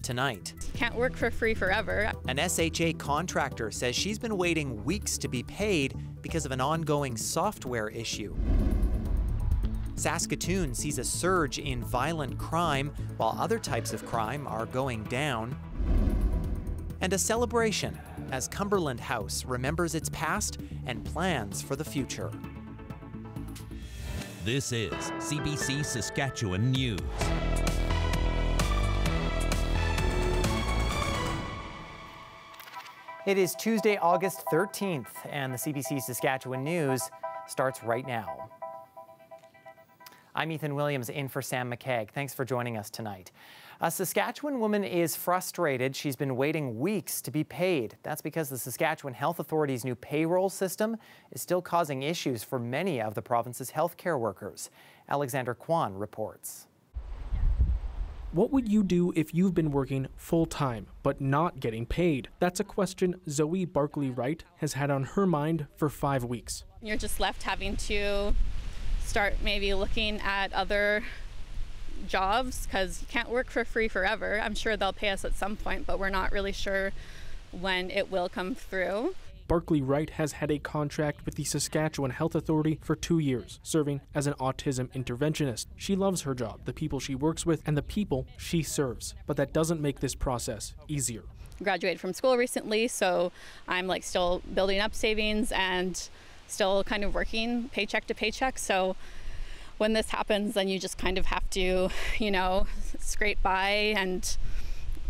start tonight. Can't work for free forever. An SHA contractor says she's been waiting weeks to be paid because of an ongoing software issue. Saskatoon sees a surge in violent crime, while other types of crime are going down. And a celebration as Cumberland House remembers its past and plans for the future. This is CBC Saskatchewan News. It is Tuesday, August 13th, and the CBC Saskatchewan News starts right now. I'm Ethan Williams in for Sam McKeag. Thanks for joining us tonight. A Saskatchewan woman is frustrated. She's been waiting weeks to be paid. That's because the Saskatchewan Health Authority's new payroll system is still causing issues for many of the province's healthcare workers. Alexander Kwan reports. What would you do if you've been working full-time but not getting paid? That's a question Zoe Barclay-Wright has had on her mind for 5 weeks. You're just left having to start maybe looking at other jobs because you can't work for free forever. I'm sure they'll pay us at some point, but we're not really sure when it will come through. Barclay-Wright has had a contract with the Saskatchewan Health Authority for 2 years, serving as an autism interventionist. She loves her job, the people she works with, and the people she serves. But that doesn't make this process easier. Graduated from school recently, so I'm still building up savings and still kind of working paycheck to paycheck. So when this happens, then you just kind of have to, scrape by and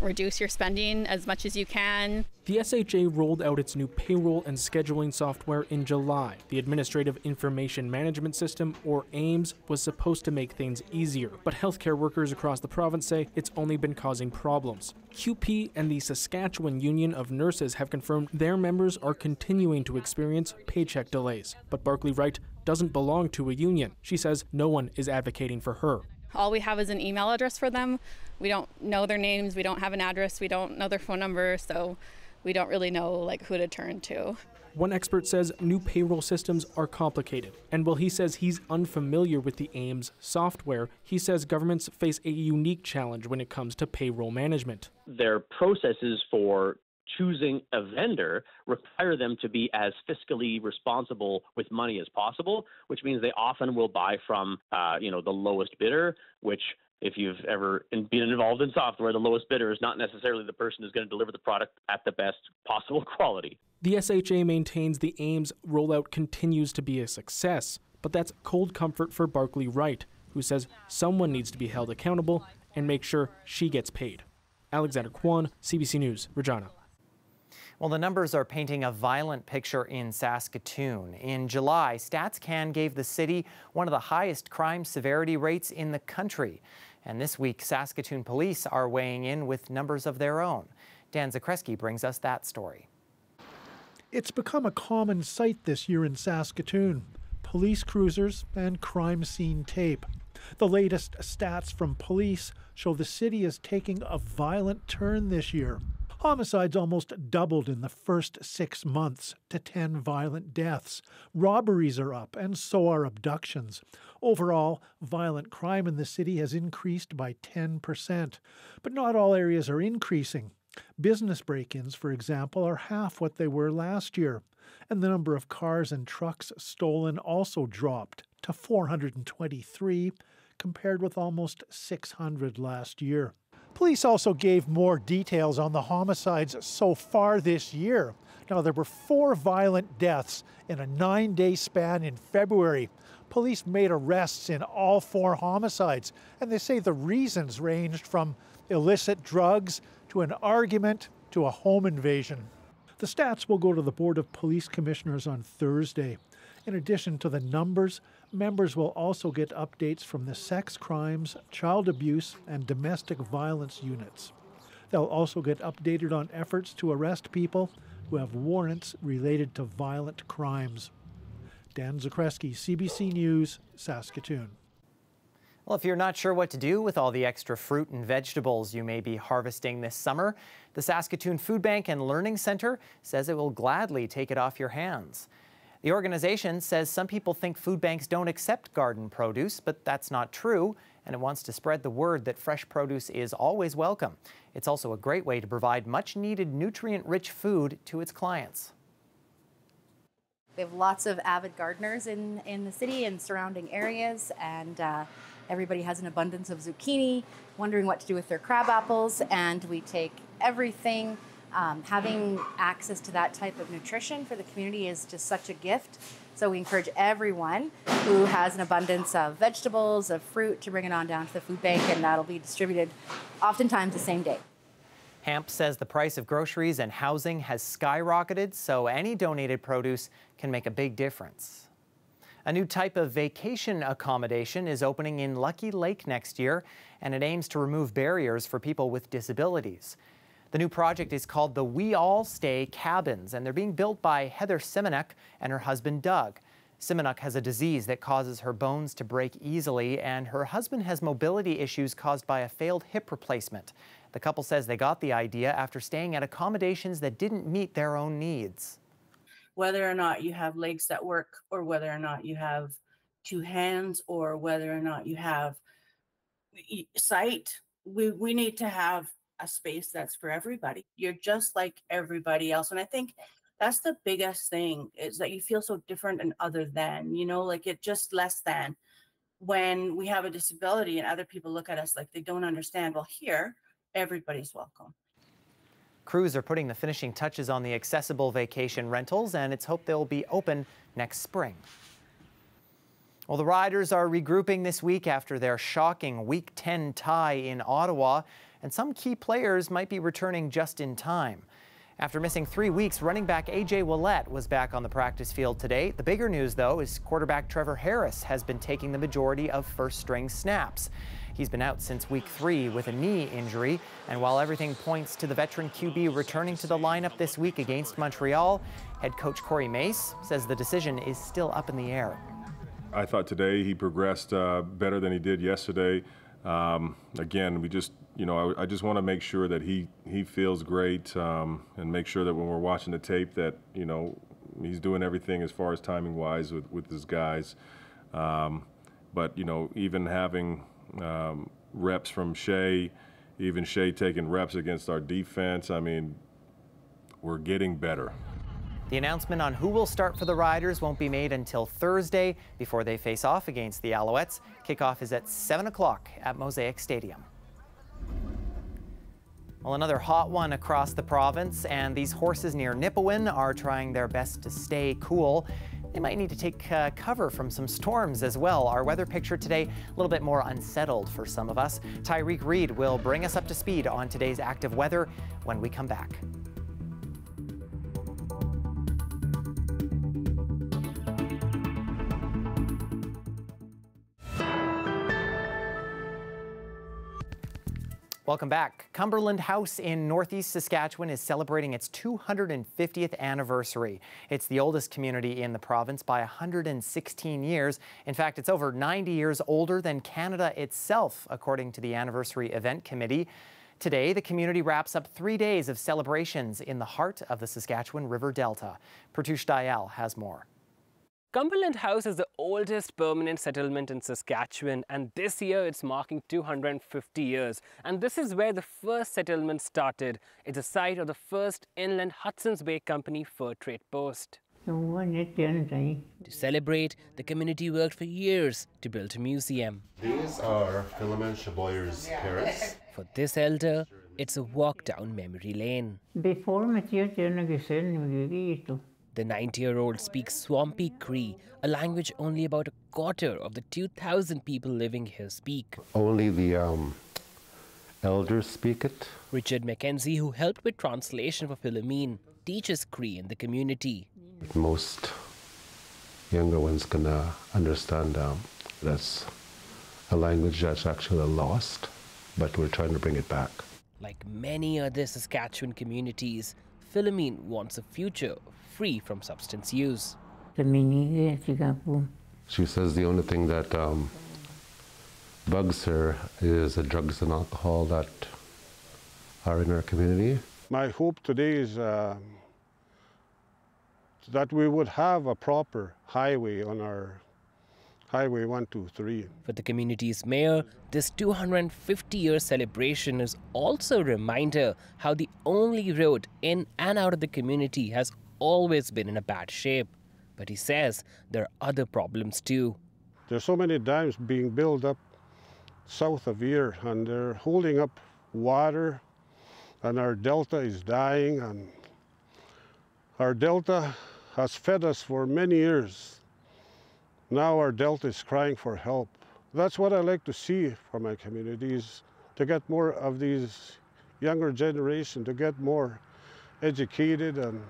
reduce your spending as much as you can. The SHA rolled out its new payroll and scheduling software in July. The Administrative Information Management System, or AIMS, was supposed to make things easier, but healthcare workers across the province say it's only been causing problems. QP and the Saskatchewan Union of Nurses have confirmed their members are continuing to experience paycheck delays. But Barclay-Wright doesn't belong to a union. She says no one is advocating for her. All we have is an email address for them. We don't know their names, we don't have an address, we don't know their phone number, so we don't really know who to turn to. One expert says new payroll systems are complicated. And while he says he's unfamiliar with the AIMS software, he says governments face a unique challenge when it comes to payroll management. Their processes for choosing a vendor require them to be as fiscally responsible with money as possible, which means they often will buy from, the lowest bidder, which if you've ever been involved in software, the lowest bidder is not necessarily the person who's going to deliver the product at the best possible quality. The SHA maintains the AIMS rollout continues to be a success, but that's cold comfort for Barclay-Wright, who says someone needs to be held accountable and make sure she gets paid. Alexander Kwan, CBC News, Regina. Well, the numbers are painting a violent picture in Saskatoon. In July, StatsCan gave the city one of the highest crime severity rates in the country. And this week, Saskatoon police are weighing in with numbers of their own. Dan Zakreski brings us that story. It's become a common sight this year in Saskatoon. Police cruisers and crime scene tape. The latest stats from police show the city is taking a violent turn this year. Homicides almost doubled in the first 6 months to 10 violent deaths. Robberies are up, and so are abductions. Overall, violent crime in the city has increased by 10%. But not all areas are increasing. Business break-ins, for example, are half what they were last year. And the number of cars and trucks stolen also dropped to 423, compared with almost 600 last year. Police also gave more details on the homicides so far this year. Now, there were 4 violent deaths in a 9-day span in February. Police made arrests in all 4 homicides, and they say the reasons ranged from illicit drugs to an argument to a home invasion. The stats will go to the Board of Police Commissioners on Thursday. In addition to the numbers, members will also get updates from the sex crimes, child abuse, and domestic violence units. They'll also get updated on efforts to arrest people who have warrants related to violent crimes. Dan Zakreski, CBC News, Saskatoon. Well, if you're not sure what to do with all the extra fruit and vegetables you may be harvesting this summer, the Saskatoon Food Bank and Learning Centre says it will gladly take it off your hands. The organization says some people think food banks don't accept garden produce, but that's not true, and it wants to spread the word that fresh produce is always welcome. It's also a great way to provide much-needed nutrient-rich food to its clients. We have lots of avid gardeners in the city and surrounding areas, and everybody has an abundance of zucchini, wondering what to do with their crab apples, and we take everything. Having access to that type of nutrition for the community is just such a gift. So we encourage everyone who has an abundance of vegetables, of fruit, to bring it on down to the food bank, and that'll be distributed oftentimes the same day. Hamp says the price of groceries and housing has skyrocketed, so any donated produce can make a big difference. A new type of vacation accommodation is opening in Lucky Lake next year, and it aims to remove barriers for people with disabilities. The new project is called the We All Stay Cabins, and they're being built by Heather Simonuk and her husband, Doug. Simonuk has a disease that causes her bones to break easily, and her husband has mobility issues caused by a failed hip replacement. The couple says they got the idea after staying at accommodations that didn't meet their own needs. Whether or not you have legs that work, or whether or not you have two hands, or whether or not you have sight, we need to have a space that's for everybody. You're just like everybody else. And I think that's the biggest thing, is that you feel so different and other than, you know, like it just less than when we have a disability and other people look at us like they don't understand. Well, here, everybody's welcome. Crews are putting the finishing touches on the accessible vacation rentals, and it's hoped they'll be open next spring. Well, the Riders are regrouping this week after their shocking Week 10 tie in Ottawa, and some key players might be returning just in time. After missing 3 weeks, running back A.J. Ouellette was back on the practice field today. The bigger news, though, is quarterback Trevor Harris has been taking the majority of first-string snaps. He's been out since Week 3 with a knee injury, and while everything points to the veteran QB returning to the lineup this week against Montreal, head coach Corey Mace says the decision is still up in the air. I thought today he progressed better than he did yesterday. Again, we just, you know, I just want to make sure that he feels great, and make sure that when we're watching the tape that, you know, he's doing everything as far as timing wise with his guys. But, you know, even having reps from Shea, even Shea taking reps against our defense, I mean, we're getting better. The announcement on who will start for the Riders won't be made until Thursday before they face off against the Alouettes. Kickoff is at 7 o'clock at Mosaic Stadium. Well, another hot one across the province, and these horses near Nipawin are trying their best to stay cool. They might need to take cover from some storms as well. Our weather picture today, a little bit more unsettled for some of us. Tyreek Reed will bring us up to speed on today's active weather when we come back. Welcome back. Cumberland House in northeast Saskatchewan is celebrating its 250th anniversary. It's the oldest community in the province by 116 years. In fact, it's over 90 years older than Canada itself, according to the Anniversary Event Committee. Today, the community wraps up 3 days of celebrations in the heart of the Saskatchewan River Delta. Pratush Dayal has more. Cumberland House is the oldest permanent settlement in Saskatchewan, and this year it's marking 250 years. And this is where the first settlement started. It's the site of the first inland Hudson's Bay Company fur trade post. To celebrate, the community worked for years to build a museum. These are Philemon Chaboyer's parents. For this elder, it's a walk down memory lane. The 90-year-old speaks Swampy Cree, a language only about a quarter of the 2,000 people living here speak. Only the elders speak it. Richard Mackenzie, who helped with translation for Philomene, teaches Cree in the community. Most younger ones can understand that's a language that's actually lost, but we're trying to bring it back. Like many other Saskatchewan communities, Philomene wants a future free from substance use. She says the only thing that bugs her is the drugs and alcohol that are in our community. My hope today is that we would have a proper highway on our Highway 123. For the community's mayor, this 250-year celebration is also a reminder how the only road in and out of the community has always been in a bad shape. But he says there are other problems too. There's so many dams being built up south of here, and they're holding up water, and our delta is dying, and our delta has fed us for many years. Now our delta is crying for help. That's what I like to see for my communities, to get more of these younger generation, to get more educated and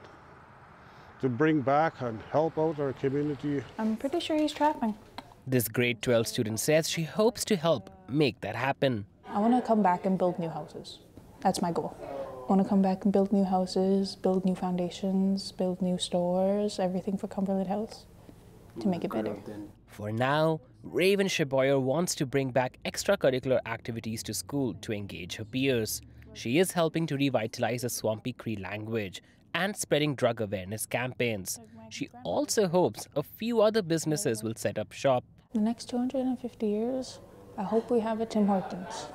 to bring back and help out our community. I'm pretty sure he's trapping. This grade 12 student says she hopes to help make that happen. I want to come back and build new houses. That's my goal. I want to come back and build new houses, build new foundations, build new stores, everything for Cumberland House to make it better. For now, Raven Shaboyer wants to bring back extracurricular activities to school to engage her peers. She is helping to revitalize the Swampy Cree language and spreading drug awareness campaigns. She also hopes a few other businesses will set up shop. The next 250 years, I hope we have a Tim Hortons.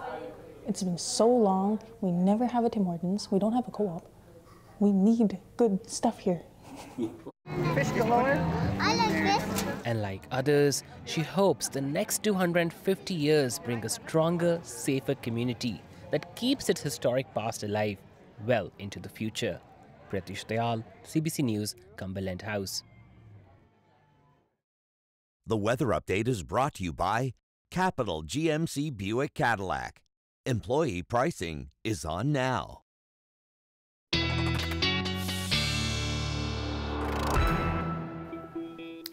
It's been so long, we never have a Tim Hortons, we don't have a co-op. We need good stuff here. Fish galore. I like fish. And like others, she hopes the next 250 years bring a stronger, safer community that keeps its historic past alive well into the future. Pratish Dayal, CBC News, Cumberland House. The weather update is brought to you by Capital GMC Buick Cadillac. Employee pricing is on now.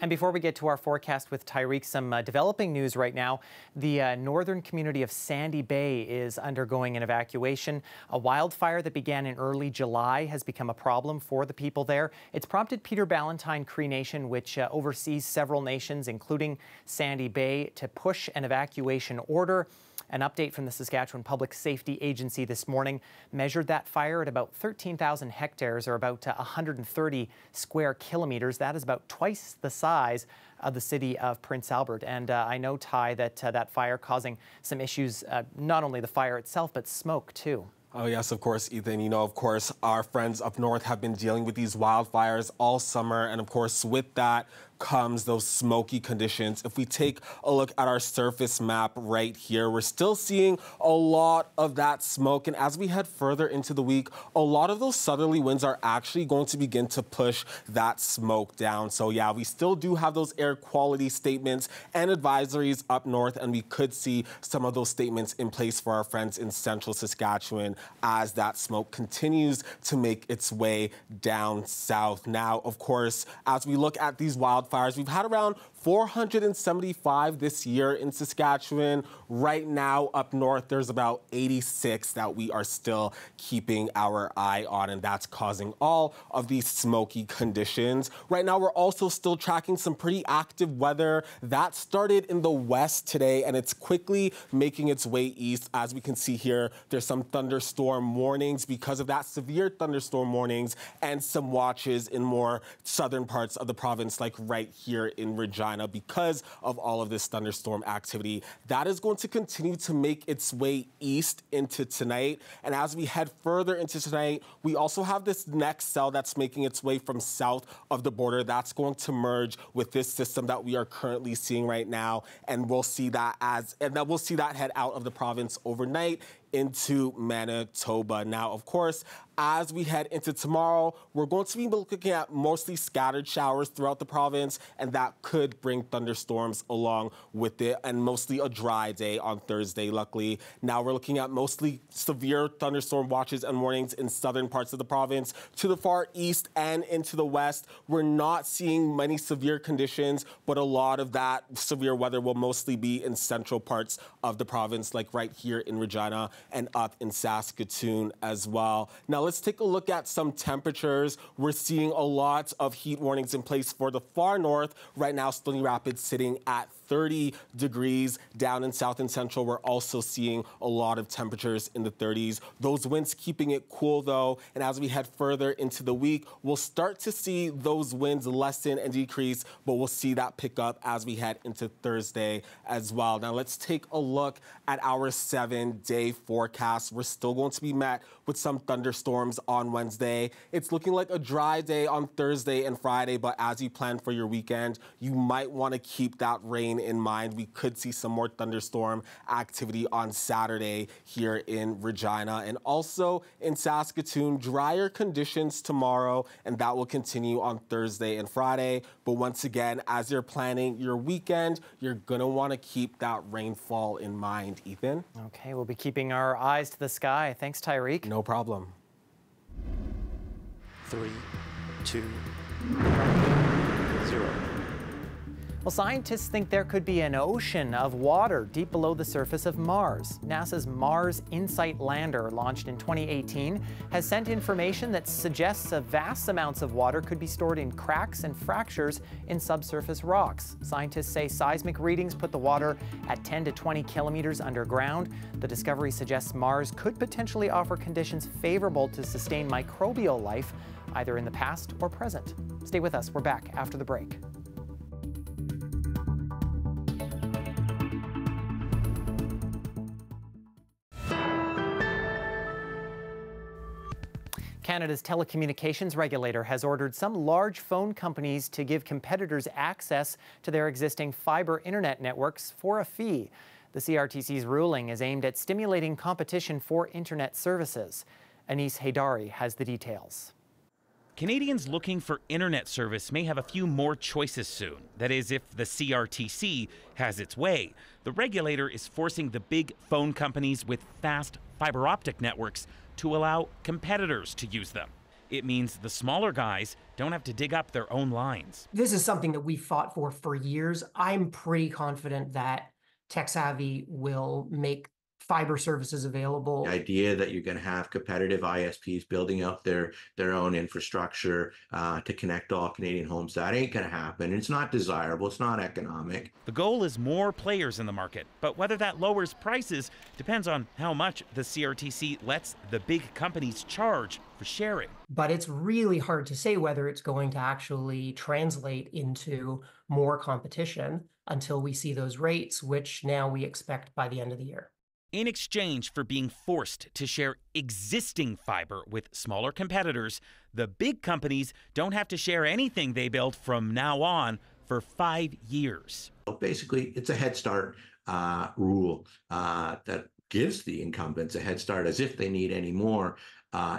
And before we get to our forecast with Tyreek, some developing news right now. The northern community of Sandy Bay is undergoing an evacuation. A wildfire that began in early July has become a problem for the people there. It's prompted Ballantyne Cree Nation, which oversees several nations, including Sandy Bay, to push an evacuation order. An update from the Saskatchewan Public Safety Agency this morning measured that fire at about 13,000 hectares, or about 130 square kilometers. That is about twice the size of the city of Prince Albert. And I know, Ty, that that fire causing some issues, not only the fire itself, but smoke too. Oh, yes, of course, Ethan. You know, of course, our friends up north have been dealing with these wildfires all summer. And of course, with that comes those smoky conditions. If we take a look at our surface map right here, we're still seeing a lot of that smoke. And as we head further into the week, a lot of those southerly winds are actually going to begin to push that smoke down. So yeah, we still do have those air quality statements and advisories up north, and we could see some of those statements in place for our friends in central Saskatchewan as that smoke continues to make its way down south. Now, of course, as we look at these wildfires, we've had around 475 this year in Saskatchewan. Right now, up north, there's about 86 that we are still keeping our eye on, and that's causing all of these smoky conditions. Right now, we're also still tracking some pretty active weather. That started in the west today, and it's quickly making its way east. As we can see here, there's some thunderstorm warnings because of that, severe thunderstorm warnings, and some watches in more southern parts of the province, like right here in Regina, because of all of this thunderstorm activity. That is going to continue to make its way east into tonight. And as we head further into tonight, we also have this next cell that's making its way from south of the border. That's going to merge with this system that we are currently seeing right now. And we'll see that we'll see that head out of the province overnight into Manitoba. Now, of course, as we head into tomorrow, we're going to be looking at mostly scattered showers throughout the province, and that could bring thunderstorms along with it, and mostly a dry day on Thursday, luckily. Now we're looking at mostly severe thunderstorm watches and warnings in southern parts of the province. To the far east and into the west, we're not seeing many severe conditions, but a lot of that severe weather will mostly be in central parts of the province, like right here in Regina and up in Saskatoon as well. Now let's take a look at some temperatures. We're seeing a lot of heat warnings in place for the far north. Right now, Stony Rapids sitting at 30 degrees. Down in south and central, we're also seeing a lot of temperatures in the 30s. Those winds keeping it cool, though. And as we head further into the week, we'll start to see those winds lessen and decrease, but we'll see that pick up as we head into Thursday as well. Now, let's take a look at our 7-day forecast. We're still going to be met with some thunderstorms on Wednesday. It's looking like a dry day on Thursday and Friday, but as you plan for your weekend, you might want to keep that rain in mind. We could see some more thunderstorm activity on Saturday here in Regina, and also in Saskatoon, drier conditions tomorrow, and that will continue on Thursday and Friday. But once again, as you're planning your weekend, you're going to want to keep that rainfall in mind. Ethan? Okay, we'll be keeping our eyes to the sky. Thanks, Tyreek. No problem. 3, 2, 0. Well, scientists think there could be an ocean of water deep below the surface of Mars. NASA's Mars InSight lander, launched in 2018, has sent information that suggests vast amounts of water could be stored in cracks and fractures in subsurface rocks. Scientists say seismic readings put the water at 10 to 20 kilometers underground. The discovery suggests Mars could potentially offer conditions favorable to sustain microbial life, either in the past or present. Stay with us. We're back after the break. Canada's telecommunications regulator has ordered some large phone companies to give competitors access to their existing fibre internet networks for a fee. The CRTC's ruling is aimed at stimulating competition for internet services. Anis Haydari has the details. Canadians looking for internet service may have a few more choices soon. That is, if the CRTC has its way. The regulator is forcing the big phone companies with fast fiber optic networks to allow competitors to use them. It means the smaller guys don't have to dig up their own lines. This is something that we fought for years. I'm pretty confident that TechSavvy will make fiber services available. The idea that you're going to have competitive ISPs building out their own infrastructure to connect all Canadian homes, that ain't going to happen. It's not desirable. It's not economic. The goal is more players in the market, but whether that lowers prices depends on how much the CRTC lets the big companies charge for sharing. But it's really hard to say whether it's going to actually translate into more competition until we see those rates, which now we expect by the end of the year. In exchange for being forced to share existing fiber with smaller competitors, the big companies don't have to share anything they build from now on for 5 years. Basically, it's a head start rule that gives the incumbents a head start as if they need any more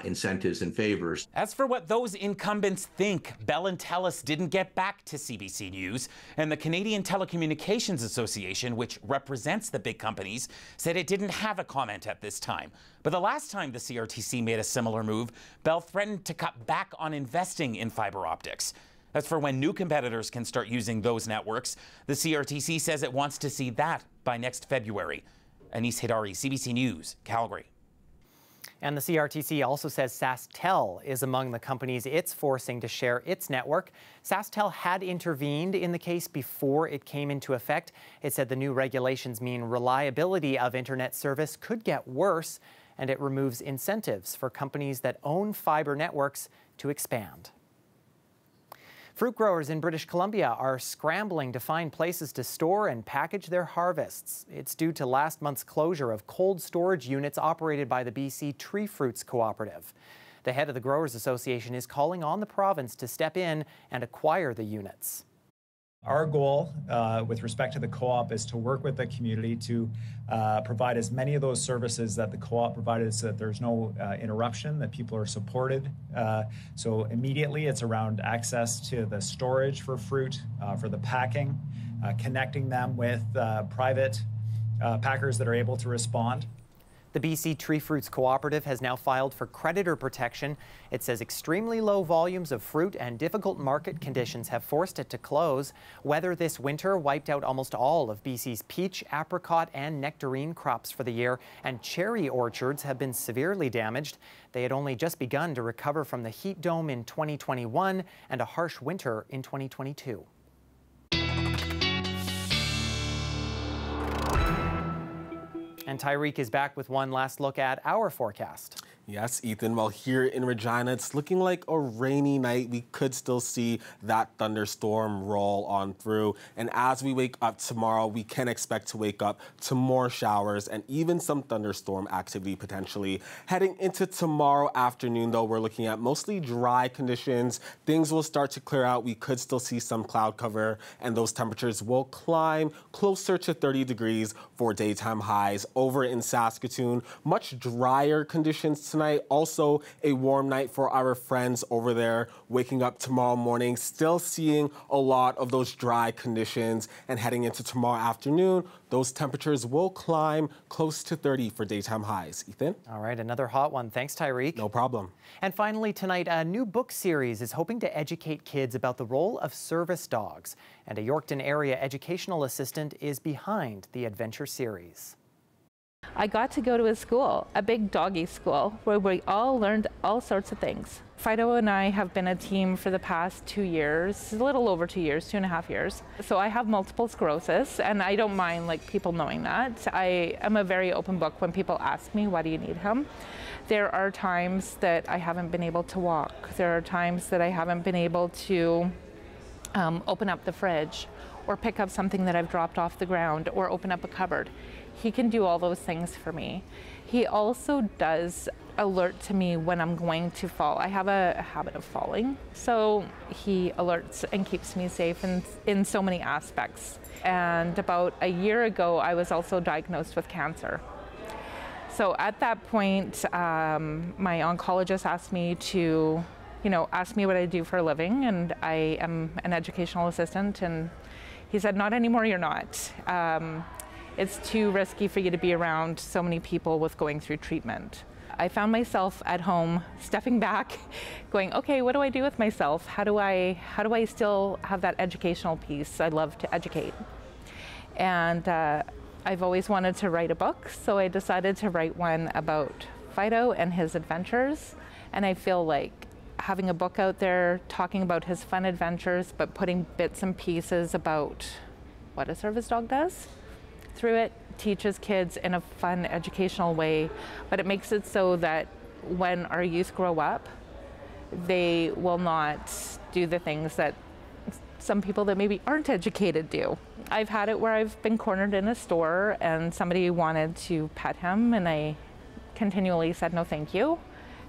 incentives and favors. As for what those incumbents think, Bell and Telus didn't get back to CBC News, and the Canadian Telecommunications Association, which represents the big companies, said it didn't have a comment at this time. But the last time the CRTC made a similar move, Bell threatened to cut back on investing in fiber optics. As for when new competitors can start using those networks, the CRTC says it wants to see that by next February. Anis Haydari, CBC News, Calgary. And the CRTC also says SaskTel is among the companies it's forcing to share its network. SaskTel had intervened in the case before it came into effect. It said the new regulations mean reliability of internet service could get worse, and it removes incentives for companies that own fiber networks to expand. Fruit growers in British Columbia are scrambling to find places to store and package their harvests. It's due to last month's closure of cold storage units operated by the BC Tree Fruits Cooperative. The head of the Growers Association is calling on the province to step in and acquire the units. Our goal with respect to the co-op is to work with the community to provide as many of those services that the co-op provided so that there's no interruption, that people are supported. So immediately it's around access to the storage for fruit, for the packing, connecting them with private packers that are able to respond. The BC Tree Fruits Cooperative has now filed for creditor protection. It says extremely low volumes of fruit and difficult market conditions have forced it to close. Weather this winter wiped out almost all of BC's peach, apricot, and nectarine crops for the year, and cherry orchards have been severely damaged. They had only just begun to recover from the heat dome in 2021 and a harsh winter in 2022. And Tyreek is back with one last look at our forecast. Yes, Ethan. Well, here in Regina, it's looking like a rainy night. We could still see that thunderstorm roll on through. And as we wake up tomorrow, we can expect to wake up to more showers and even some thunderstorm activity potentially. Heading into tomorrow afternoon, though, we're looking at mostly dry conditions. Things will start to clear out. We could still see some cloud cover, and those temperatures will climb closer to 30 degrees for daytime highs. Over in Saskatoon, much drier conditions tonight. Also a warm night for our friends over there. Waking up tomorrow morning, still seeing a lot of those dry conditions. And heading into tomorrow afternoon, those temperatures will climb close to 30 for daytime highs. Ethan? All right, another hot one. Thanks, Tyreek. No problem. And finally tonight, a new book series is hoping to educate kids about the role of service dogs. And a Yorkton area educational assistant is behind the adventure series. I got to go to a school, a big doggy school, where we all learned all sorts of things. Fido and I have been a team for the past 2 years, a little over 2 years, 2.5 years. So I have multiple sclerosis, and I don't mind people knowing that. I am a very open book when people ask me, why do you need him? There are times that I haven't been able to walk. There are times that I haven't been able to open up the fridge or pick up something that I've dropped off the ground or open up a cupboard. He can do all those things for me. He also does alert to me when I'm going to fall. I have a habit of falling, so he alerts and keeps me safe in so many aspects. And about a year ago, I was also diagnosed with cancer. So at that point, my oncologist asked me to, ask me what I do for a living, and I am an educational assistant, and he said, not anymore, you're not. It's too risky for you to be around so many people with going through treatment. I found myself at home stepping back, going, okay, what do I do with myself? How do I still have that educational piece? I love to educate. And I've always wanted to write a book, so I decided to write one about Fido and his adventures. And I feel like having a book out there talking about his fun adventures, but putting bits and pieces about what a service dog does through it teaches kids in a fun, educational way, but it makes it so that when our youth grow up, they will not do the things that some people that maybe aren't educated do. I've had it where I've been cornered in a store and somebody wanted to pet him, and I continually said no thank you,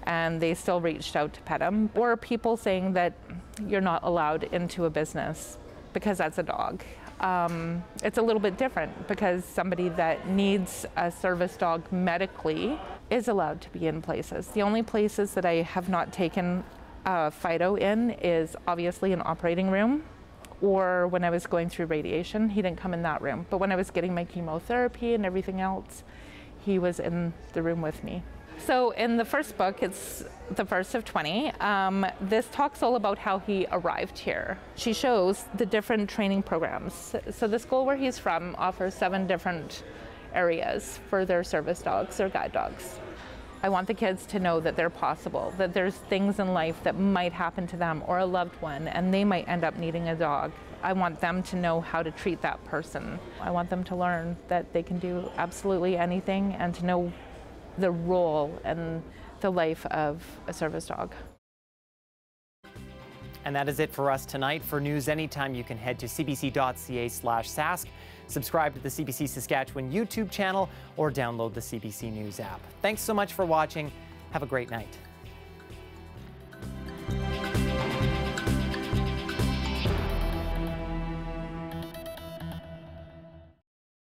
and they still reached out to pet him. Or people saying that you're not allowed into a business because that's a dog. It's a little bit different because somebody that needs a service dog medically is allowed to be in places. The only places that I have not taken Fido in is obviously an operating room, or when I was going through radiation, he didn't come in that room. But when I was getting my chemotherapy and everything else, he was in the room with me. So in the first book, it's the first of 20. This talks all about how he arrived here. She shows the different training programs. So the school where he's from offers 7 different areas for their service dogs, their guide dogs. I want the kids to know that they're possible, that there's things in life that might happen to them or a loved one, and they might end up needing a dog. I want them to know how to treat that person. I want them to learn that they can do absolutely anything and to know the role and the life of a service dog. And that is it for us tonight. For news anytime, you can head to cbc.ca/Sask, subscribe to the CBC Saskatchewan YouTube channel, or download the CBC News app. Thanks so much for watching. Have a great night.